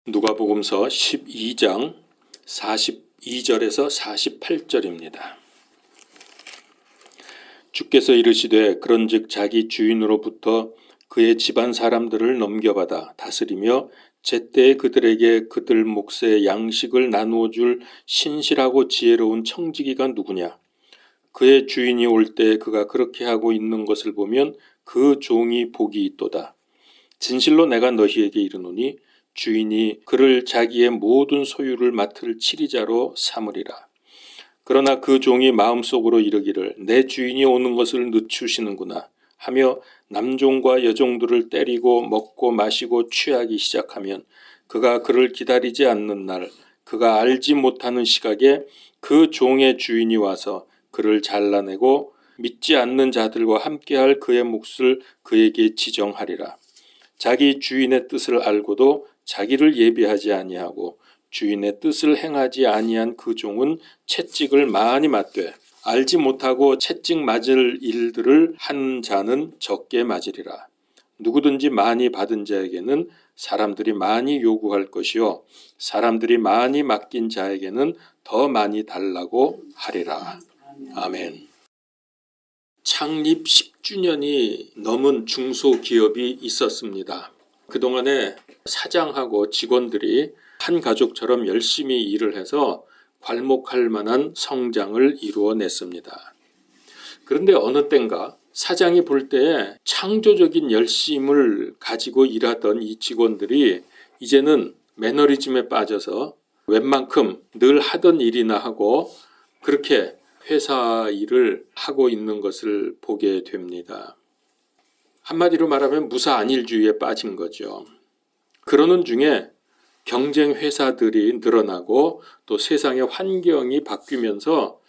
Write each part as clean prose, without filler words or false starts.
누가복음서 12장 42절에서 48절입니다. 주께서 이르시되 그런즉 자기 주인으로부터 그의 집안 사람들을 넘겨받아 다스리며 제때에 그들에게 그들 몫의 양식을 나누어 줄 신실하고 지혜로운 청지기가 누구냐? 그의 주인이 올 때 그가 그렇게 하고 있는 것을 보면 그 종이 복이 있도다. 진실로 내가 너희에게 이르노니 주인이 그를 자기의 모든 소유를 맡을 치리자로 삼으리라. 그러나 그 종이 마음속으로 이르기를 내 주인이 오는 것을 늦추시는구나 하며 남종과 여종들을 때리고 먹고 마시고 취하기 시작하면 그가 그를 기다리지 않는 날 그가 알지 못하는 시각에 그 종의 주인이 와서 그를 잘라내고 믿지 않는 자들과 함께할 그의 몫을 그에게 지정하리라. 자기 주인의 뜻을 알고도 자기를 예비하지 아니하고 주인의 뜻을 행하지 아니한 그 종은 채찍을 많이 맞되 알지 못하고 채찍 맞을 일들을 한 자는 적게 맞으리라. 누구든지 많이 받은 자에게는 사람들이 많이 요구할 것이요 사람들이 많이 맡긴 자에게는 더 많이 달라고 하리라. 아멘. 창립 10주년이 넘은 중소기업이 있었습니다. 그동안에 사장하고 직원들이 한 가족처럼 열심히 일을 해서 괄목할 만한 성장을 이루어냈습니다. 그런데 어느 땐가 사장이 볼 때에 창조적인 열심을 가지고 일하던 이 직원들이 이제는 매너리즘에 빠져서 웬만큼 늘 하던 일이나 하고 그렇게 회사 일을 하고 있는 것을 보게 됩니다. 한마디로 말하면 무사안일주의에 빠진 거죠. 그러는 중에 경쟁 회사들이 늘어나고 또 세상의 환경이 바뀌면서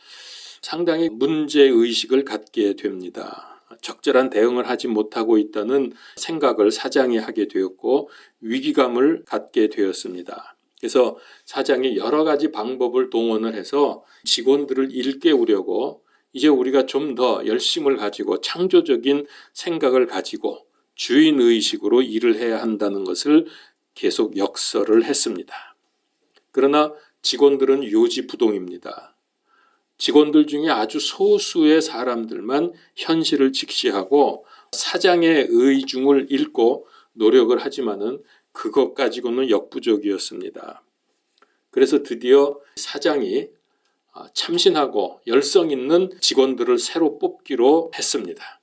상당히 문제의식을 갖게 됩니다. 적절한 대응을 하지 못하고 있다는 생각을 사장이 하게 되었고 위기감을 갖게 되었습니다. 그래서 사장이 여러 가지 방법을 동원을 해서 직원들을 일깨우려고 이제 우리가 좀 더 열심을 가지고 창조적인 생각을 가지고 주인의식으로 일을 해야 한다는 것을 계속 역설을 했습니다. 그러나 직원들은 요지부동입니다. 직원들 중에 아주 소수의 사람들만 현실을 직시하고 사장의 의중을 읽고 노력을 하지만은 그것 가지고는 역부족이었습니다. 그래서 드디어 사장이 참신하고 열성 있는 직원들을 새로 뽑기로 했습니다.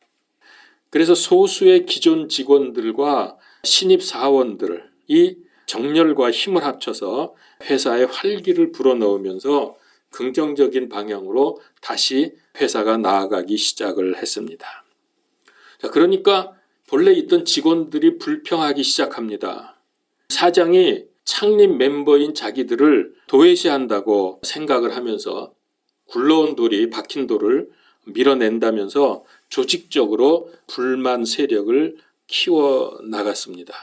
그래서 소수의 기존 직원들과 신입 사원들이 정열과 힘을 합쳐서 회사에 활기를 불어넣으면서 긍정적인 방향으로 다시 회사가 나아가기 시작을 했습니다. 그러니까 본래 있던 직원들이 불평하기 시작합니다. 사장이 창립 멤버인 자기들을 도외시한다고 생각을 하면서 굴러온 돌이 박힌 돌을 밀어낸다면서 조직적으로 불만 세력을 키워나갔습니다.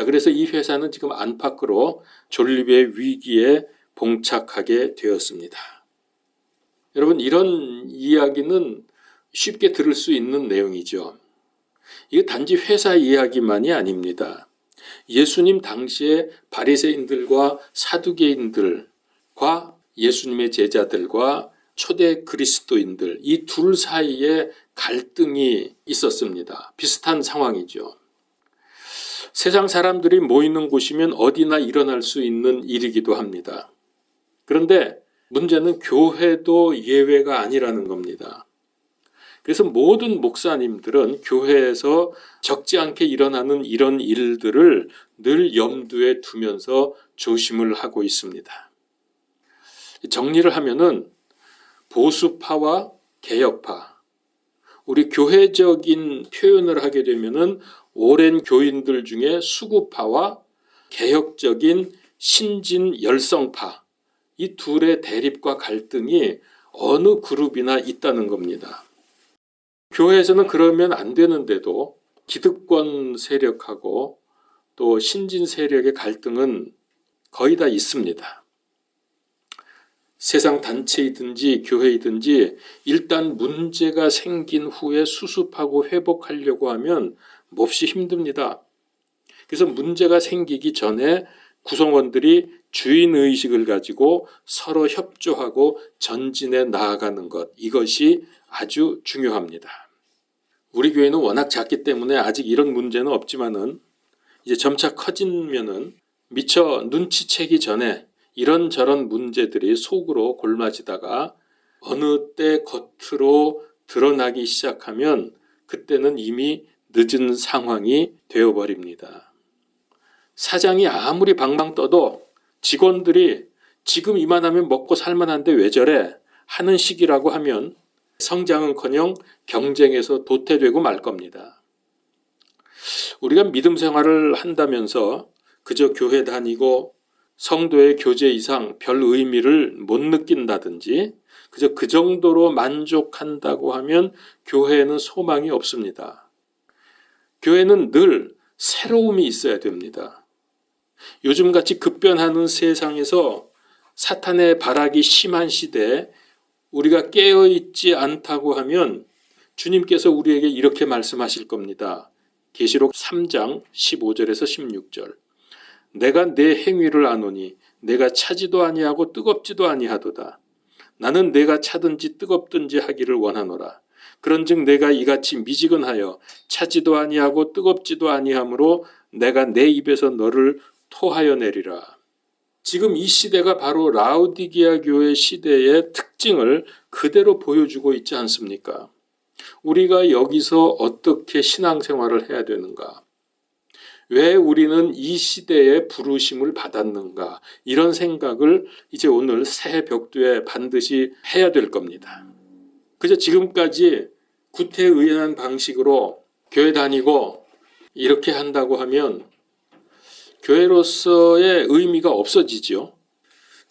그래서 이 회사는 지금 안팎으로 존립의 위기에 봉착하게 되었습니다. 여러분, 이런 이야기는 쉽게 들을 수 있는 내용이죠. 이게 단지 회사 이야기만이 아닙니다. 예수님 당시에 바리새인들과 사두개인들과 예수님의 제자들과 초대 그리스도인들 이 둘 사이에 갈등이 있었습니다. 비슷한 상황이죠. 세상 사람들이 모이는 곳이면 어디나 일어날 수 있는 일이기도 합니다. 그런데 문제는 교회도 예외가 아니라는 겁니다. 그래서 모든 목사님들은 교회에서 적지 않게 일어나는 이런 일들을 늘 염두에 두면서 조심을 하고 있습니다. 정리를 하면은 보수파와 개혁파, 우리 교회적인 표현을 하게 되면은 오랜 교인들 중에 수구파와 개혁적인 신진 열성파, 이 둘의 대립과 갈등이 어느 그룹이나 있다는 겁니다. 교회에서는 그러면 안 되는데도 기득권 세력하고 또 신진 세력의 갈등은 거의 다 있습니다. 세상 단체이든지 교회이든지 일단 문제가 생긴 후에 수습하고 회복하려고 하면 몹시 힘듭니다. 그래서 문제가 생기기 전에 구성원들이 주인의식을 가지고 서로 협조하고 전진해 나아가는 것, 이것이 아주 중요합니다. 우리 교회는 워낙 작기 때문에 아직 이런 문제는 없지만은 이제 점차 커지면은 미처 눈치채기 전에 이런저런 문제들이 속으로 골마지다가 어느 때 겉으로 드러나기 시작하면 그때는 이미 늦은 상황이 되어버립니다. 사장이 아무리 방방 떠도 직원들이 지금 이만하면 먹고 살만한데 왜 저래 하는 시기라고 하면 성장은커녕 경쟁에서 도태되고 말 겁니다. 우리가 믿음 생활을 한다면서 그저 교회 다니고 성도의 교제 이상 별 의미를 못 느낀다든지 그저 그 정도로 만족한다고 하면 교회에는 소망이 없습니다. 교회는 늘 새로움이 있어야 됩니다. 요즘같이 급변하는 세상에서 사탄의 발악이 심한 시대에 우리가 깨어있지 않다고 하면 주님께서 우리에게 이렇게 말씀하실 겁니다. 계시록 3장 15절에서 16절. 내가 내 행위를 아노니 내가 차지도 아니하고 뜨겁지도 아니하도다. 나는 내가 차든지 뜨겁든지 하기를 원하노라. 그런즉 내가 이같이 미지근하여 차지도 아니하고 뜨겁지도 아니하므로 내가 내 입에서 너를 토하여 내리라. 지금 이 시대가 바로 라오디게아 교회 시대의 특징을 그대로 보여주고 있지 않습니까? 우리가 여기서 어떻게 신앙생활을 해야 되는가? 왜 우리는 이 시대에 부르심을 받았는가? 이런 생각을 이제 오늘 새해 벽두에 반드시 해야 될 겁니다. 그저 지금까지 구태의연한 방식으로 교회 다니고 이렇게 한다고 하면 교회로서의 의미가 없어지죠.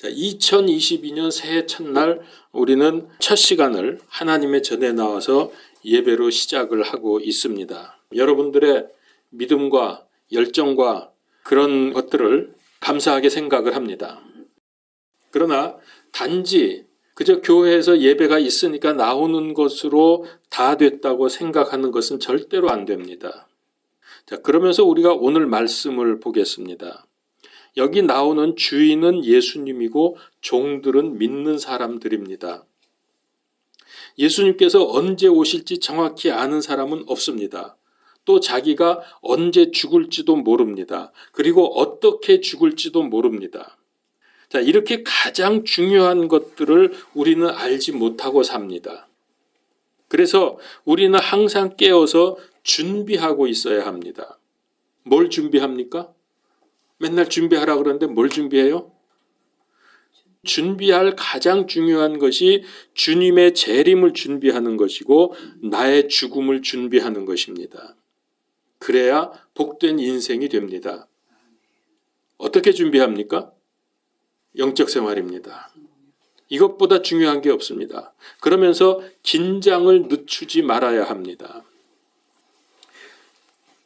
2022년 새해 첫날 우리는 첫 시간을 하나님의 전에 나와서 예배로 시작을 하고 있습니다. 여러분들의 믿음과 열정과 그런 것들을 감사하게 생각을 합니다. 그러나 단지 그저 교회에서 예배가 있으니까 나오는 것으로 다 됐다고 생각하는 것은 절대로 안 됩니다. 자, 그러면서 우리가 오늘 말씀을 보겠습니다. 여기 나오는 주인은 예수님이고 종들은 믿는 사람들입니다. 예수님께서 언제 오실지 정확히 아는 사람은 없습니다. 또 자기가 언제 죽을지도 모릅니다. 그리고 어떻게 죽을지도 모릅니다. 자, 이렇게 가장 중요한 것들을 우리는 알지 못하고 삽니다. 그래서 우리는 항상 깨어서 준비하고 있어야 합니다. 뭘 준비합니까? 맨날 준비하라 그러는데 뭘 준비해요? 준비할 가장 중요한 것이 주님의 재림을 준비하는 것이고 나의 죽음을 준비하는 것입니다. 그래야 복된 인생이 됩니다. 어떻게 준비합니까? 영적 생활입니다. 이것보다 중요한 게 없습니다. 그러면서 긴장을 늦추지 말아야 합니다.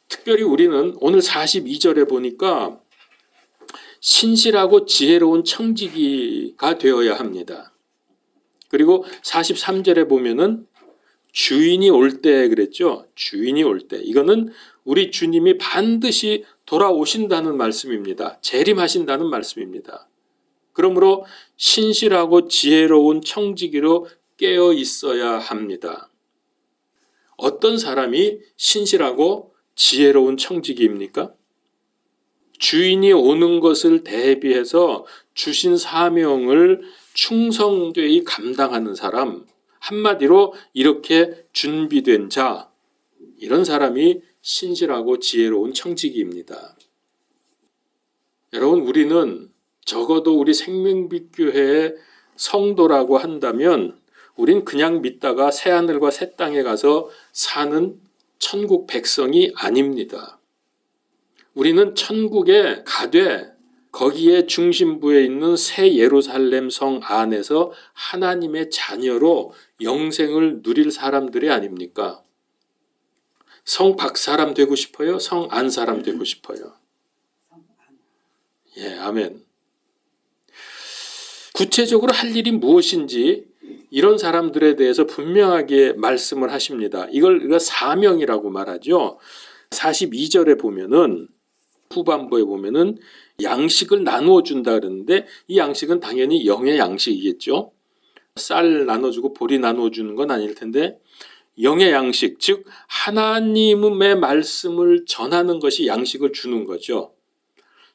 특별히 우리는 오늘 42절에 보니까 신실하고 지혜로운 청지기가 되어야 합니다. 그리고 43절에 보면은 주인이 올 때 그랬죠. 주인이 올 때. 이거는 우리 주님이 반드시 돌아오신다는 말씀입니다. 재림하신다는 말씀입니다. 그러므로 신실하고 지혜로운 청지기로 깨어 있어야 합니다. 어떤 사람이 신실하고 지혜로운 청지기입니까? 주인이 오는 것을 대비해서 주신 사명을 충성되이 감당하는 사람, 한마디로 이렇게 준비된 자, 이런 사람이 신실하고 지혜로운 청지기입니다. 여러분, 우리는 적어도 우리 생명빛교회의 성도라고 한다면 우린 그냥 믿다가 새하늘과 새 땅에 가서 사는 천국 백성이 아닙니다. 우리는 천국에 가되 거기에 중심부에 있는 새 예루살렘 성 안에서 하나님의 자녀로 영생을 누릴 사람들이 아닙니까? 성 밖 사람 되고 싶어요? 성 안 사람 되고 싶어요? 예, 아멘. 구체적으로 할 일이 무엇인지 이런 사람들에 대해서 분명하게 말씀을 하십니다. 이걸 우리가 사명이라고 말하죠. 42절에 보면은 후반부에 보면은 양식을 나누어 준다 그러는데 이 양식은 당연히 영의 양식이겠죠. 쌀 나눠주고 보리 나눠주는 건 아닐 텐데 영의 양식, 즉 하나님의 말씀을 전하는 것이 양식을 주는 거죠.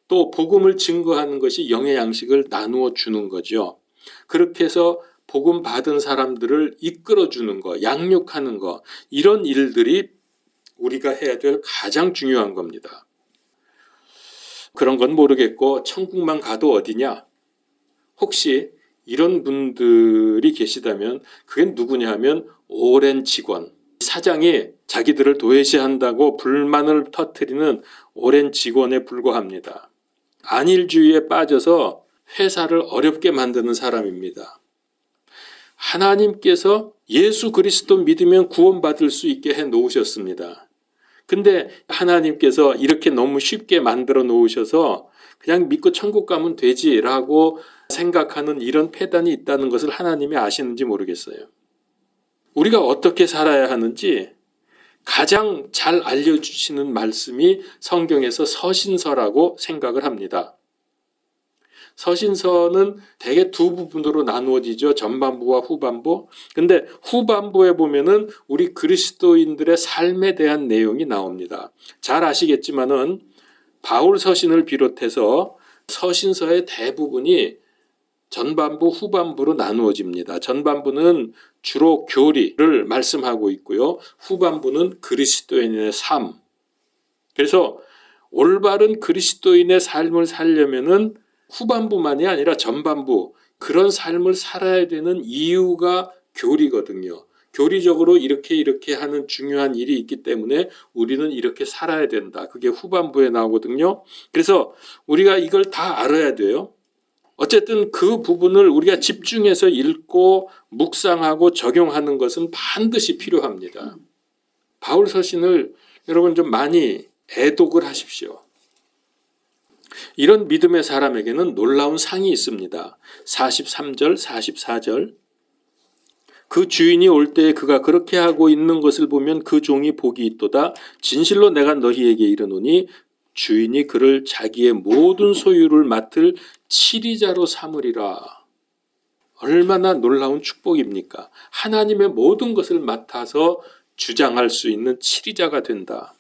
또 복음을 증거하는 것이 영의 양식을 나누어 주는 거죠. 그렇게 해서 복음 받은 사람들을 이끌어주는 거, 양육하는 거, 이런 일들이 우리가 해야 될 가장 중요한 겁니다. 그런 건 모르겠고 천국만 가도 어디냐? 혹시 이런 분들이 계시다면 그게 누구냐 하면 오랜 직원, 사장이 자기들을 도외시한다고 불만을 터뜨리는 오랜 직원에 불과합니다. 안일주의에 빠져서 회사를 어렵게 만드는 사람입니다. 하나님께서 예수 그리스도 믿으면 구원받을 수 있게 해 놓으셨습니다. 근데 하나님께서 이렇게 너무 쉽게 만들어 놓으셔서 그냥 믿고 천국 가면 되지라고 생각하는 이런 패단이 있다는 것을 하나님이 아시는지 모르겠어요. 우리가 어떻게 살아야 하는지 가장 잘 알려주시는 말씀이 성경에서 서신서라고 생각을 합니다. 서신서는 대개 두 부분으로 나누어지죠. 전반부와 후반부. 근데 후반부에 보면은 우리 그리스도인들의 삶에 대한 내용이 나옵니다. 잘 아시겠지만은 바울 서신을 비롯해서 서신서의 대부분이 전반부, 후반부로 나누어집니다. 전반부는 주로 교리를 말씀하고 있고요. 후반부는 그리스도인의 삶. 그래서 올바른 그리스도인의 삶을 살려면은 후반부만이 아니라 전반부, 그런 삶을 살아야 되는 이유가 교리거든요. 교리적으로 이렇게 하는 중요한 일이 있기 때문에 우리는 이렇게 살아야 된다. 그게 후반부에 나오거든요. 그래서 우리가 이걸 다 알아야 돼요. 어쨌든 그 부분을 우리가 집중해서 읽고 묵상하고 적용하는 것은 반드시 필요합니다. 바울 서신을 여러분 좀 많이 애독을 하십시오. 이런 믿음의 사람에게는 놀라운 상이 있습니다. 43절, 44절. 그 주인이 올 때에 그가 그렇게 하고 있는 것을 보면 그 종이 복이 있도다. 진실로 내가 너희에게 이르노니 주인이 그를 자기의 모든 소유를 맡을 치리자로 삼으리라. 얼마나 놀라운 축복입니까? 하나님의 모든 것을 맡아서 주장할 수 있는 치리자가 된다.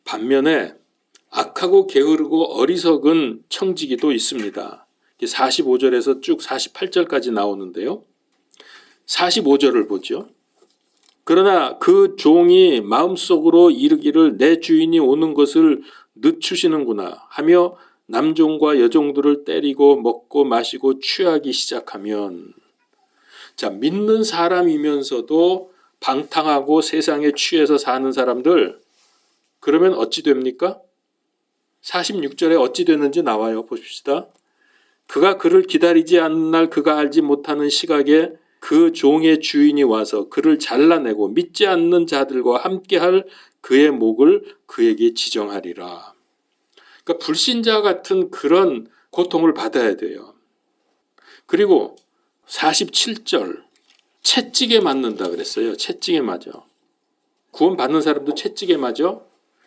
반면에 악하고 게으르고 어리석은 청지기도 있습니다. 45절에서 쭉 48절까지 나오는데요. 45절을 보죠. 그러나 그 종이 마음속으로 이르기를 내 주인이 오는 것을 늦추시는구나 하며 남종과 여종들을 때리고 먹고 마시고 취하기 시작하면, 자, 믿는 사람이면서도 방탕하고 세상에 취해서 사는 사람들, 그러면 어찌 됩니까? 46절에 어찌 되는지 나와요. 보십시다. 그가 그를 기다리지 않는 날 그가 알지 못하는 시각에 그 종의 주인이 와서 그를 잘라내고 믿지 않는 자들과 함께할 그의 목을 그에게 지정하리라. 그러니까 불신자 같은 그런 고통을 받아야 돼요. 그리고 47절 채찍에 맞는다 그랬어요. 채찍에 맞아. 구원 받는 사람도 채찍에 맞아.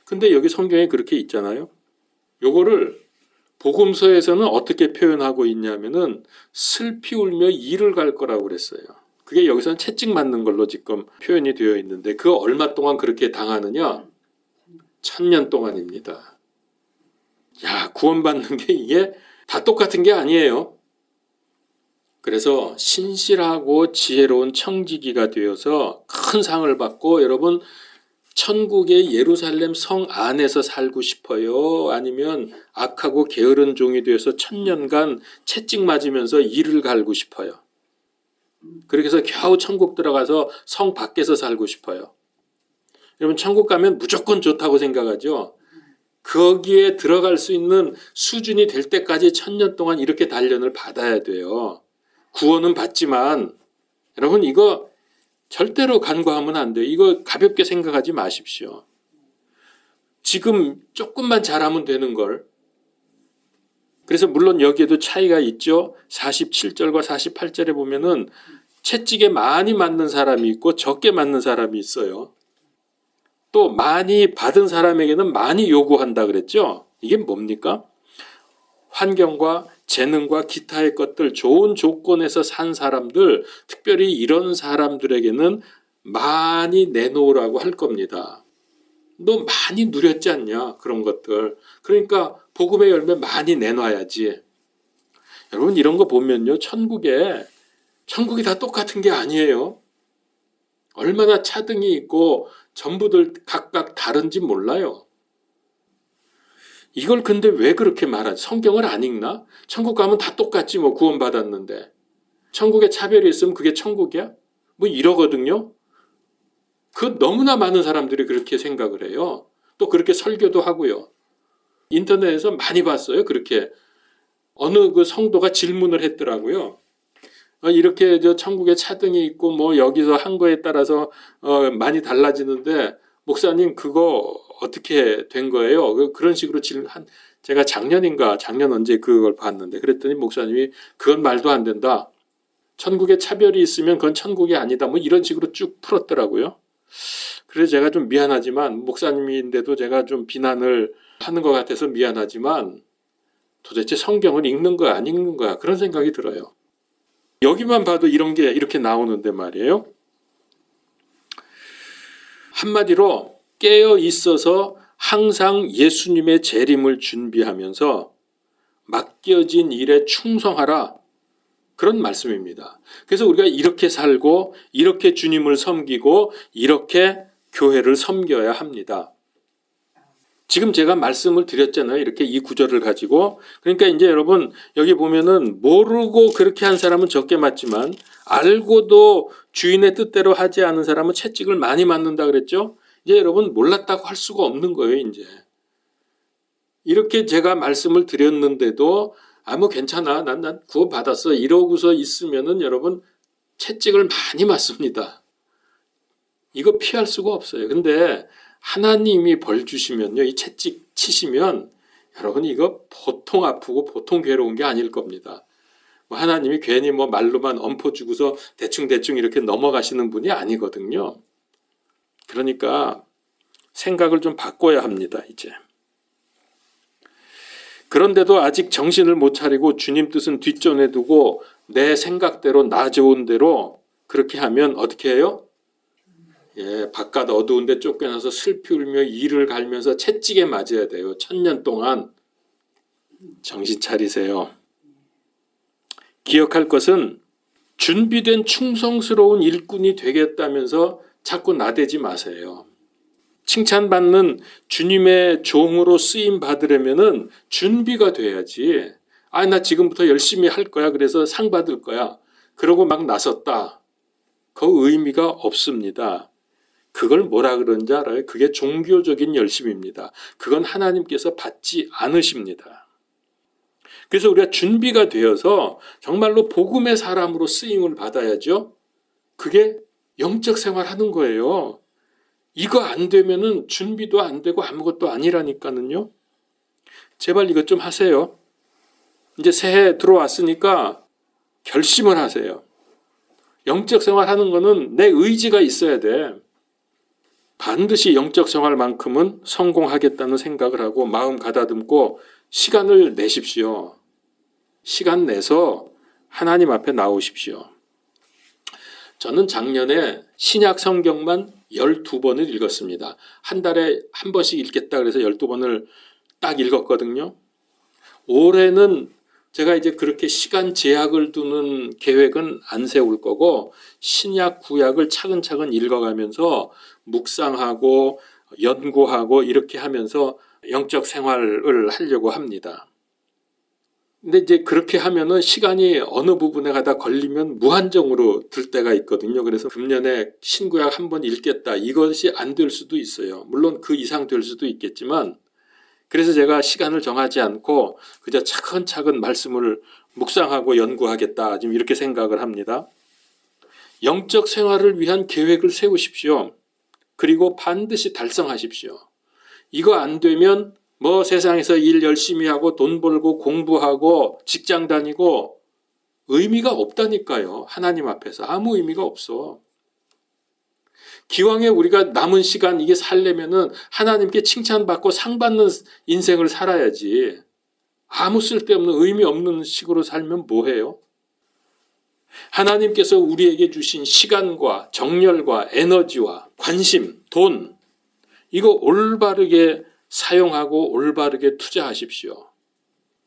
근데 여기 성경에 그렇게 있잖아요. 요거를 복음서에서는 어떻게 표현하고 있냐면은 슬피 울며 이를 갈 거라고 그랬어요. 그게 여기서는 채찍 맞는 걸로 지금 표현이 되어 있는데 그 얼마 동안 그렇게 당하느냐? 1000년 동안입니다. 야, 구원받는 게 이게 다 똑같은 게 아니에요. 그래서 신실하고 지혜로운 청지기가 되어서 큰 상을 받고 여러분 천국의 예루살렘 성 안에서 살고 싶어요? 아니면 악하고 게으른 종이 되어서 1000년간 채찍 맞으면서 이를 갈고 싶어요? 그렇게 해서 겨우 천국 들어가서 성 밖에서 살고 싶어요? 여러분 천국 가면 무조건 좋다고 생각하죠? 거기에 들어갈 수 있는 수준이 될 때까지 1000년 동안 이렇게 단련을 받아야 돼요. 구원은 받지만 여러분 이거 절대로 간과하면 안 돼요. 이거 가볍게 생각하지 마십시오. 지금 조금만 잘하면 되는 걸. 그래서 물론 여기에도 차이가 있죠. 47절과 48절에 보면은 채찍에 많이 맞는 사람이 있고 적게 맞는 사람이 있어요. 또 많이 받은 사람에게는 많이 요구한다 그랬죠. 이게 뭡니까? 환경과 재능과 기타의 것들, 좋은 조건에서 산 사람들, 특별히 이런 사람들에게는 많이 내놓으라고 할 겁니다. 너 많이 누렸지 않냐? 그런 것들. 그러니까 복음의 열매 많이 내놔야지. 여러분 이런 거 보면요. 천국이 다 똑같은 게 아니에요. 얼마나 차등이 있고 전부들 각각 다른지 몰라요. 이걸 근데 왜 그렇게 말하지? 성경을 안 읽나? 천국 가면 다 똑같지 뭐 구원받았는데. 천국에 차별이 있으면 그게 천국이야? 뭐 이러거든요. 그 너무나 많은 사람들이 그렇게 생각을 해요. 또 그렇게 설교도 하고요. 인터넷에서 많이 봤어요. 그렇게 어느 그 성도가 질문을 했더라고요. 이렇게 저 천국에 차등이 있고 뭐 여기서 한 거에 따라서 많이 달라지는데 목사님 그거 어떻게 된 거예요? 그런 식으로 제가 작년 언제 그걸 봤는데 그랬더니 목사님이 그건 말도 안 된다. 천국에 차별이 있으면 그건 천국이 아니다. 뭐 이런 식으로 쭉 풀었더라고요. 그래서 제가 좀 미안하지만 목사님인데도 제가 좀 비난을 하는 것 같아서 미안하지만 도대체 성경을 읽는 거야 안 읽는 거야 그런 생각이 들어요. 여기만 봐도 이런 게 이렇게 나오는데 말이에요. 한마디로 깨어 있어서 항상 예수님의 재림을 준비하면서 맡겨진 일에 충성하라. 그런 말씀입니다. 그래서 우리가 이렇게 살고 이렇게 주님을 섬기고 이렇게 교회를 섬겨야 합니다. 지금 제가 말씀을 드렸잖아요. 이렇게 이 구절을 가지고. 그러니까 이제 여러분 여기 보면은 모르고 그렇게 한 사람은 적게 맞지만 알고도 주인의 뜻대로 하지 않은 사람은 채찍을 많이 맞는다 그랬죠. 이제 여러분 몰랐다고 할 수가 없는 거예요. 이제 이렇게 제가 말씀을 드렸는데도 뭐 괜찮아. 난 구원 받았어. 이러고서 있으면은 여러분 채찍을 많이 맞습니다. 이거 피할 수가 없어요. 근데 하나님이 벌 주시면요. 이 채찍 치시면 여러분 이거 보통 아프고 보통 괴로운 게 아닐 겁니다. 하나님이 괜히 뭐 말로만 엄포 주고서 대충 이렇게 넘어가시는 분이 아니거든요. 그러니까 생각을 좀 바꿔야 합니다. 이제. 그런데도 아직 정신을 못 차리고 주님 뜻은 뒷전에 두고 내 생각대로 나 좋은 대로 그렇게 하면 어떻게 해요? 바깥 어두운데 쫓겨나서 슬피 울며 이를 갈면서 채찍에 맞아야 돼요. 1000년 동안. 정신 차리세요. 기억할 것은 준비된 충성스러운 일꾼이 되겠다면서 자꾸 나대지 마세요. 칭찬받는 주님의 종으로 쓰임 받으려면은 준비가 돼야지. 나 지금부터 열심히 할 거야. 그래서 상 받을 거야. 그러고 막 나섰다. 그 의미가 없습니다. 그걸 뭐라 그런지 알아요? 그게 종교적인 열심입니다. 그건 하나님께서 받지 않으십니다. 그래서 우리가 준비가 되어서 정말로 복음의 사람으로 쓰임을 받아야죠. 그게 영적 생활하는 거예요. 이거 안 되면은 준비도 안 되고 아무것도 아니라니까는요. 제발 이것 좀 하세요. 이제 새해 들어왔으니까 결심을 하세요. 영적 생활하는 거는 내 의지가 있어야 돼. 반드시 영적 생활만큼은 성공하겠다는 생각을 하고 마음 가다듬고 시간을 내십시오. 시간 내서 하나님 앞에 나오십시오. 저는 작년에 신약 성경만 12번을 읽었습니다. 한 달에 한 번씩 읽겠다 그래서 12번을 딱 읽었거든요. 올해는 제가 이제 그렇게 시간 제약을 두는 계획은 안 세울 거고 신약 구약을 차근차근 읽어가면서 묵상하고 연구하고 이렇게 하면서 영적 생활을 하려고 합니다. 근데 이제 그렇게 하면은 시간이 어느 부분에 가다 걸리면 무한정으로 들 때가 있거든요. 그래서 금년에 신구약 한 번 읽겠다. 이것이 안 될 수도 있어요. 물론 그 이상 될 수도 있겠지만 그래서 제가 시간을 정하지 않고 그저 차근차근 말씀을 묵상하고 연구하겠다. 지금 이렇게 생각을 합니다. 영적 생활을 위한 계획을 세우십시오. 그리고 반드시 달성하십시오. 이거 안 되면 뭐 세상에서 일 열심히 하고 돈 벌고 공부하고 직장 다니고 의미가 없다니까요. 하나님 앞에서 아무 의미가 없어. 기왕에 우리가 남은 시간 이게 살려면은 하나님께 칭찬받고 상 받는 인생을 살아야지. 아무 쓸데없는 의미 없는 식으로 살면 뭐해요? 하나님께서 우리에게 주신 시간과 정열과 에너지와 관심, 돈, 이거 올바르게 사용하고 올바르게 투자하십시오.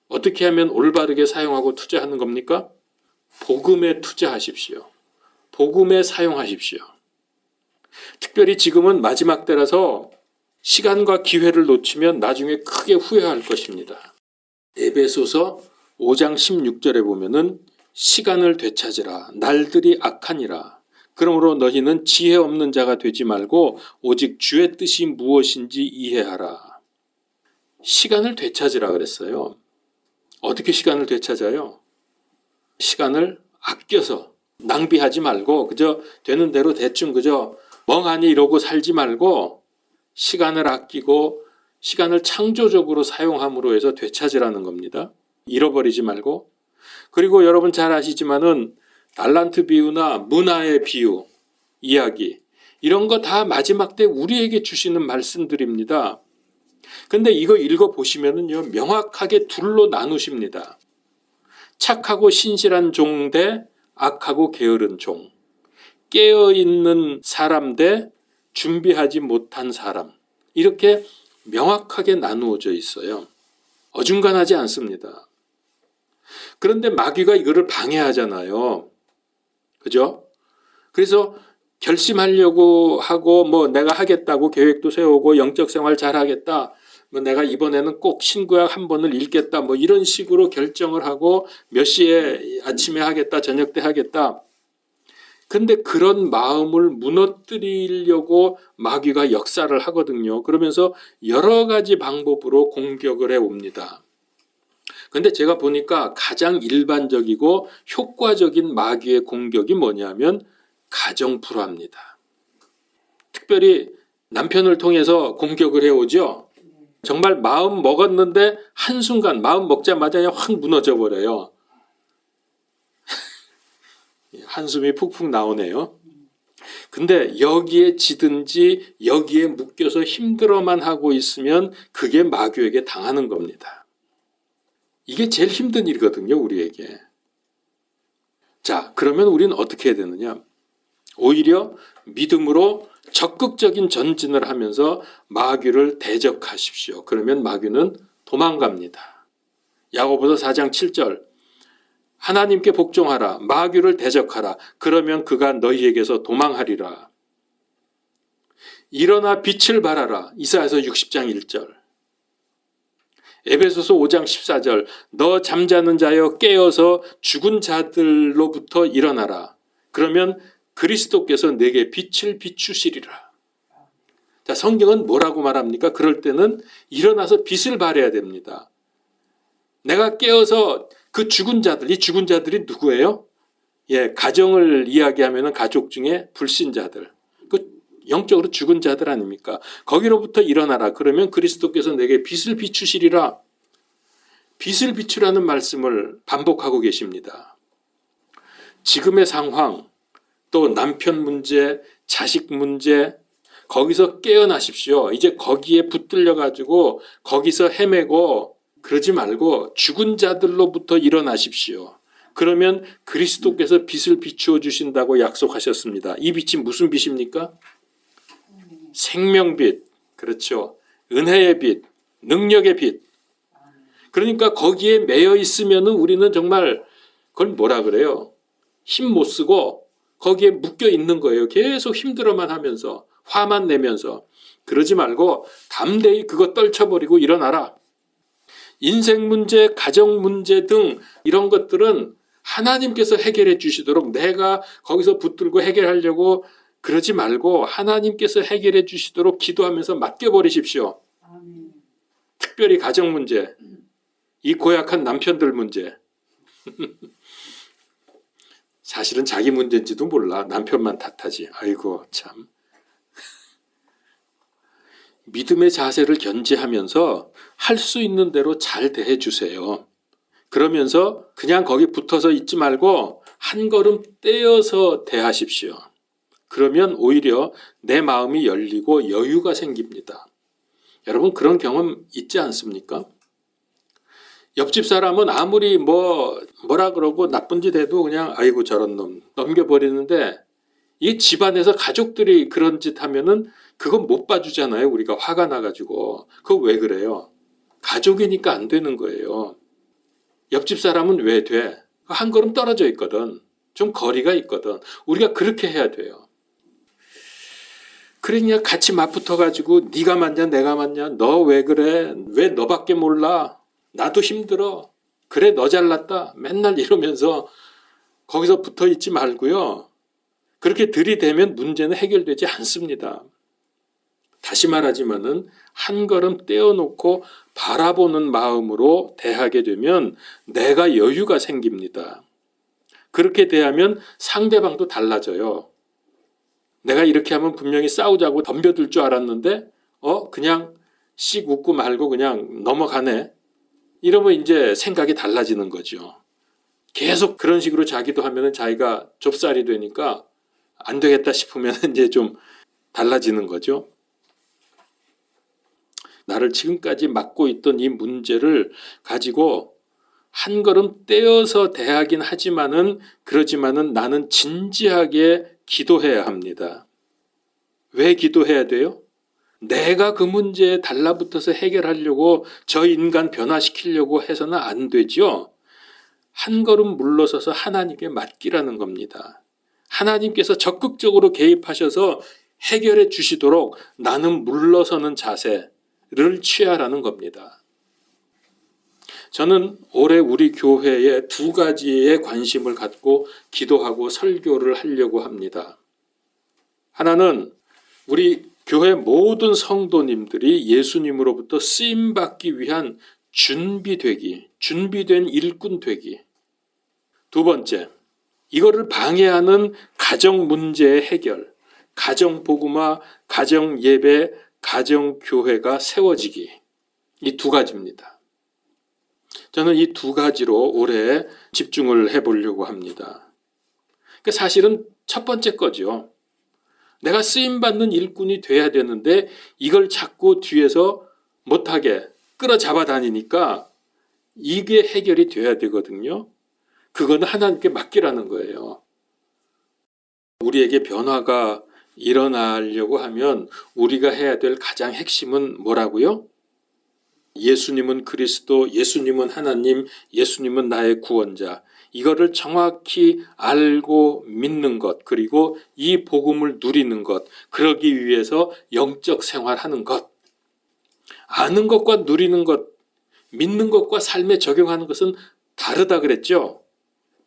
어떻게 하면 올바르게 사용하고 투자하는 겁니까? 복음에 투자하십시오. 복음에 사용하십시오. 특별히 지금은 마지막 때라서 시간과 기회를 놓치면 나중에 크게 후회할 것입니다. 에베소서 5장 16절에 보면은 시간을 되찾으라. 날들이 악하니라. 그러므로 너희는 지혜 없는 자가 되지 말고 오직 주의 뜻이 무엇인지 이해하라. 시간을 되찾으라 그랬어요. 어떻게 시간을 되찾아요? 시간을 아껴서 낭비하지 말고 그저 되는 대로 대충 그저 멍하니 이러고 살지 말고 시간을 아끼고 시간을 창조적으로 사용함으로 해서 되찾으라는 겁니다. 잃어버리지 말고. 그리고 여러분 잘 아시지만은 달란트 비유나 문화의 비유, 이야기 이런 거 다 마지막 때 우리에게 주시는 말씀들입니다. 근데 이거 읽어보시면은요 명확하게 둘로 나누십니다. 착하고 신실한 종 대 악하고 게으른 종, 깨어있는 사람 대 준비하지 못한 사람, 이렇게 명확하게 나누어져 있어요. 어중간하지 않습니다. 그런데 마귀가 이거를 방해하잖아요. 그죠? 그래서 결심하려고 하고 뭐 내가 하겠다고 계획도 세우고 영적 생활 잘하겠다. 뭐 내가 이번에는 꼭 신구약 한 번을 읽겠다. 뭐 이런 식으로 결정을 하고 몇 시에 아침에 하겠다. 저녁 때 하겠다. 근데 그런 마음을 무너뜨리려고 마귀가 역사를 하거든요. 그러면서 여러 가지 방법으로 공격을 해옵니다. 근데 제가 보니까 가장 일반적이고 효과적인 마귀의 공격이 뭐냐면 가정 불화입니다. 특별히 남편을 통해서 공격을 해오죠. 정말 마음 먹었는데 한순간 마음 먹자마자 그냥 확 무너져 버려요. 한숨이 푹푹 나오네요. 근데 여기에 지든지 여기에 묶여서 힘들어만 하고 있으면 그게 마귀에게 당하는 겁니다. 이게 제일 힘든 일이거든요, 우리에게. 자, 그러면 우리는 어떻게 해야 되느냐? 오히려 믿음으로 적극적인 전진을 하면서 마귀를 대적하십시오. 그러면 마귀는 도망갑니다. 야고보서 4장 7절 하나님께 복종하라. 마귀를 대적하라. 그러면 그가 너희에게서 도망하리라. 일어나 빛을 발하라. 이사야서 60장 1절 에베소서 5장 14절 너 잠자는 자여 깨어서 죽은 자들로부터 일어나라. 그러면 그리스도께서 내게 빛을 비추시리라. 자, 성경은 뭐라고 말합니까? 그럴 때는 일어나서 빛을 발해야 됩니다. 내가 깨어서 그 죽은 자들, 이 죽은 자들이 누구예요? 가정을 이야기하면 가족 중에 불신자들, 그 영적으로 죽은 자들 아닙니까? 거기로부터 일어나라. 그러면 그리스도께서 내게 빛을 비추시리라. 빛을 비추라는 말씀을 반복하고 계십니다. 지금의 상황, 또 남편 문제, 자식 문제, 거기서 깨어나십시오. 이제 거기에 붙들려 가지고 거기서 헤매고 그러지 말고 죽은 자들로부터 일어나십시오. 그러면 그리스도께서 빛을 비추어 주신다고 약속하셨습니다. 이 빛이 무슨 빛입니까? 생명빛, 그렇죠. 은혜의 빛, 능력의 빛. 그러니까 거기에 매여 있으면 우리는 정말 그걸 뭐라 그래요? 힘 못 쓰고 거기에 묶여 있는 거예요. 계속 힘들어만 하면서 화만 내면서. 그러지 말고 담대히 그거 떨쳐버리고 일어나라. 인생 문제, 가정 문제 등 이런 것들은 하나님께서 해결해 주시도록 내가 거기서 붙들고 해결하려고 그러지 말고 하나님께서 해결해 주시도록 기도하면서 맡겨버리십시오. 특별히 가정 문제, 이 고약한 남편들 문제. 사실은 자기 문제인지도 몰라. 남편만 탓하지. 아이고 참. 믿음의 자세를 견지하면서 할 수 있는 대로 잘 대해주세요. 그러면서 그냥 거기 붙어서 있지 말고 한 걸음 떼어서 대하십시오. 그러면 오히려 내 마음이 열리고 여유가 생깁니다. 여러분 그런 경험 있지 않습니까? 옆집 사람은 아무리 뭐라 그러고 나쁜 짓 해도 그냥 아이고 저런 놈 넘겨버리는데 이 집안에서 가족들이 그런 짓 하면은 그건 못 봐주잖아요. 우리가 화가 나가지고. 그거 왜 그래요? 가족이니까 안 되는 거예요. 옆집 사람은 왜 돼? 한 걸음 떨어져 있거든. 좀 거리가 있거든. 우리가 그렇게 해야 돼요. 그러냐 같이 맞붙어가지고 네가 맞냐 내가 맞냐 너 왜 그래? 왜 너밖에 몰라? 나도 힘들어. 그래 너 잘났다. 맨날 이러면서 거기서 붙어 있지 말고요. 그렇게 들이대면 문제는 해결되지 않습니다. 다시 말하지만은 한 걸음 떼어놓고 바라보는 마음으로 대하게 되면 내가 여유가 생깁니다. 그렇게 대하면 상대방도 달라져요. 내가 이렇게 하면 분명히 싸우자고 덤벼들 줄 알았는데 그냥 씩 웃고 말고 그냥 넘어가네. 이러면 이제 생각이 달라지는 거죠. 계속 그런 식으로 자기도 하면은 자기가 좁쌀이 되니까 안 되겠다 싶으면 이제 좀 달라지는 거죠. 나를 지금까지 맡고 있던 이 문제를 가지고 한 걸음 떼어서 대하긴 그러지만은 나는 진지하게 기도해야 합니다. 왜 기도해야 돼요? 내가 그 문제에 달라붙어서 해결하려고 저 인간 변화시키려고 해서는 안 되죠. 한 걸음 물러서서 하나님께 맡기라는 겁니다. 하나님께서 적극적으로 개입하셔서 해결해 주시도록 나는 물러서는 자세를 취하라는 겁니다. 저는 올해 우리 교회에 두 가지의 관심을 갖고 기도하고 설교를 하려고 합니다. 하나는 우리 교회 모든 성도님들이 예수님으로부터 쓰임받기 위한 준비된 일꾼 되기. 두 번째, 이거를 방해하는 가정 문제의 해결, 가정 복음화, 가정 예배, 가정 교회가 세워지기. 이 두 가지입니다. 저는 이 두 가지로 올해 집중을 해보려고 합니다. 사실은 첫 번째 거죠. 내가 쓰임받는 일꾼이 돼야 되는데 이걸 자꾸 뒤에서 못하게 끌어잡아 다니니까 이게 해결이 돼야 되거든요. 그거는 하나님께 맡기라는 거예요. 우리에게 변화가 일어나려고 하면 우리가 해야 될 가장 핵심은 뭐라고요? 예수님은 그리스도, 예수님은 하나님, 예수님은 나의 구원자. 이거를 정확히 알고 믿는 것, 그리고 이 복음을 누리는 것, 그러기 위해서 영적 생활하는 것. 아는 것과 누리는 것, 믿는 것과 삶에 적용하는 것은 다르다 그랬죠.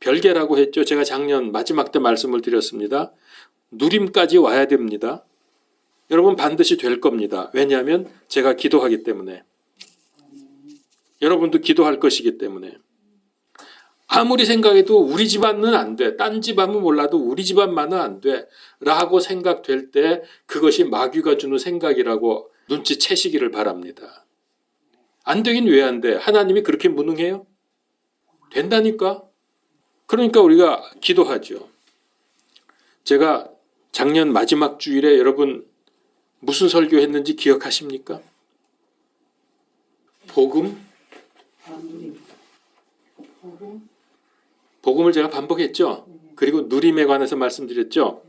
별개라고 했죠. 제가 작년 마지막 때 말씀을 드렸습니다. 누림까지 와야 됩니다. 여러분 반드시 될 겁니다. 왜냐하면 제가 기도하기 때문에. 여러분도 기도할 것이기 때문에. 아무리 생각해도 우리 집안은 안 돼. 딴 집안은 몰라도 우리 집안만은 안 돼. 라고 생각될 때 그것이 마귀가 주는 생각이라고 눈치채시기를 바랍니다. 안 되긴 왜 안 돼? 하나님이 그렇게 무능해요? 된다니까? 그러니까 우리가 기도하죠. 제가 작년 마지막 주일에 여러분 무슨 설교했는지 기억하십니까? 복음을 제가 반복했죠. 그리고 누림에 관해서 말씀드렸죠.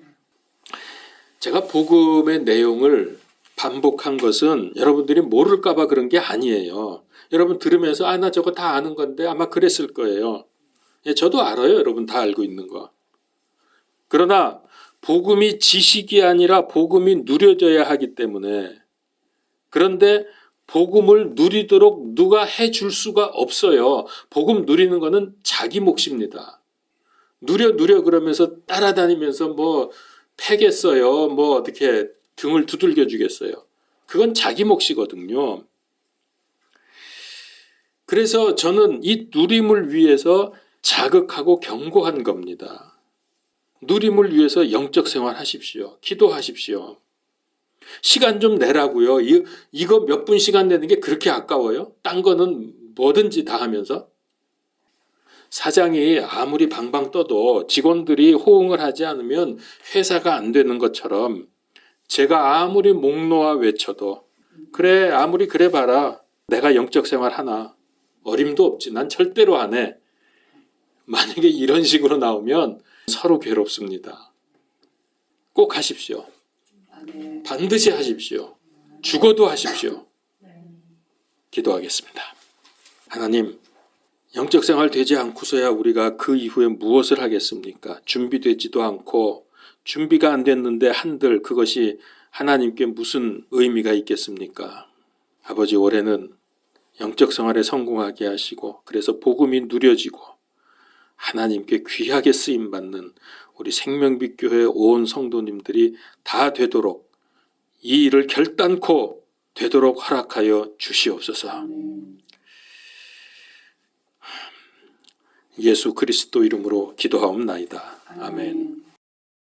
제가 복음의 내용을 반복한 것은 여러분들이 모를까 봐 그런 게 아니에요. 여러분 들으면서 나 저거 다 아는 건데 아마 그랬을 거예요. 저도 알아요. 여러분 다 알고 있는 거. 그러나 복음이 지식이 아니라 복음이 누려져야 하기 때문에, 그런데 복음을 누리도록 누가 해줄 수가 없어요. 복음 누리는 거는 자기 몫입니다. 누려 그러면서 따라다니면서 패겠어요. 어떻게 등을 두들겨 주겠어요. 그건 자기 몫이거든요. 그래서 저는 이 누림을 위해서 자극하고 경고한 겁니다. 누림을 위해서 영적 생활 하십시오. 기도하십시오. 시간 좀 내라고요. 이거 몇 분 시간 내는 게 그렇게 아까워요? 딴 거는 뭐든지 다 하면서. 사장이 아무리 방방 떠도 직원들이 호응을 하지 않으면 회사가 안 되는 것처럼 제가 아무리 목 놓아 외쳐도 그래 아무리 그래 봐라 내가 영적 생활 하나 어림도 없지 난 절대로 안 해. 만약에 이런 식으로 나오면 서로 괴롭습니다. 꼭 하십시오. 반드시 하십시오. 죽어도 하십시오. 기도하겠습니다. 하나님, 영적 생활 되지 않고서야 우리가 그 이후에 무엇을 하겠습니까? 준비되지도 않고 준비가 안 됐는데 한들 그것이 하나님께 무슨 의미가 있겠습니까? 아버지, 올해는 영적 생활에 성공하게 하시고 그래서 복음이 누려지고 하나님께 귀하게 쓰임받는 우리 생명빛 교회 온 성도님들이 다 되도록 이 일을 결단코 되도록 허락하여 주시옵소서. 예수 그리스도 이름으로 기도하옵나이다. 아멘.